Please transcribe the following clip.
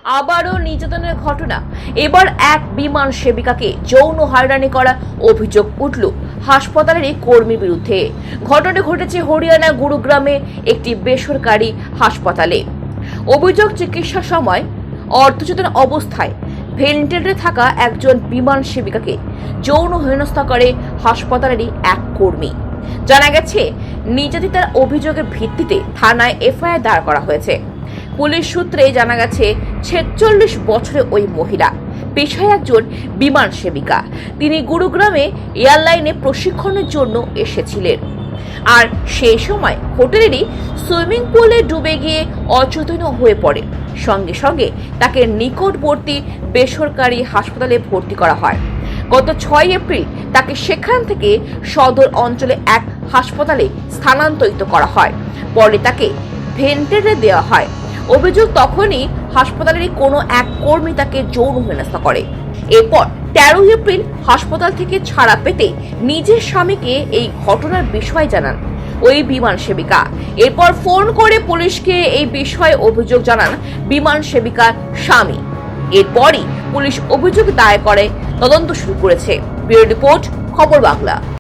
আবারও নির্যাতনের ঘটনা। এবার এক বিমান সেবিকাকে যৌন হয়রানি করা অভিযোগ উঠল হাসপাতালের কর্মীর বিরুদ্ধে। ঘটনাটি ঘটেছে হরিয়ানা গুরুগ্রামে একটি বেসরকারি হাসপাতালে। অভিযোগ, চিকিৎসার সময় অর্ধচেতন অবস্থায় ভেন্টিলেটরে থাকা একজন বিমান সেবিকাকে যৌন হেনস্থা করে হাসপাতালেরই এক কর্মী। জানা গেছে, নির্যাতিতার অভিযোগের ভিত্তিতে থানায় এফআইআর দায়ের করা হয়েছে। পুলিশ সূত্রে জানা গেছে, 46 বছরের ওই মহিলা পেশায় একজন বিমান সেবিকা। তিনি গুরুগ্রামে এয়ারলাইনে প্রশিক্ষণের জন্য এসেছিলেন। আর সেই সময় হোটেলেরই সুইমিং পুলে ডুবে গিয়ে অচেতন হয়ে পড়ে। সঙ্গে সঙ্গে তাকে নিকটবর্তী বেসরকারি হাসপাতালে ভর্তি করা হয়। গত 6 এপ্রিল তাকে সেখান থেকে সদর অঞ্চলে এক হাসপাতালে স্থানান্তরিত করা হয়। পরে তাকে ভেন্টিলেটরে দেওয়া হয়। অভিযোগ, তখনই হাসপাতালের কোনো এক কর্মী তাকে যৌন হেনস্থা করে। এরপর 13 এপ্রিল হাসপাতাল থেকে ছাড়া পেতে নিজের স্বামীকে এই ঘটনার বিষয় জানান ওই বিমান সেবিকা। এরপর ফোন করে পুলিশকে এই বিষয়ে অভিযোগ জানান বিমান সেবিকার স্বামী। এরপরই পুলিশ অভিযোগ দায়ের করে তদন্ত শুরু করেছে। ব্যুরো রিপোর্ট, খবর বাংলা।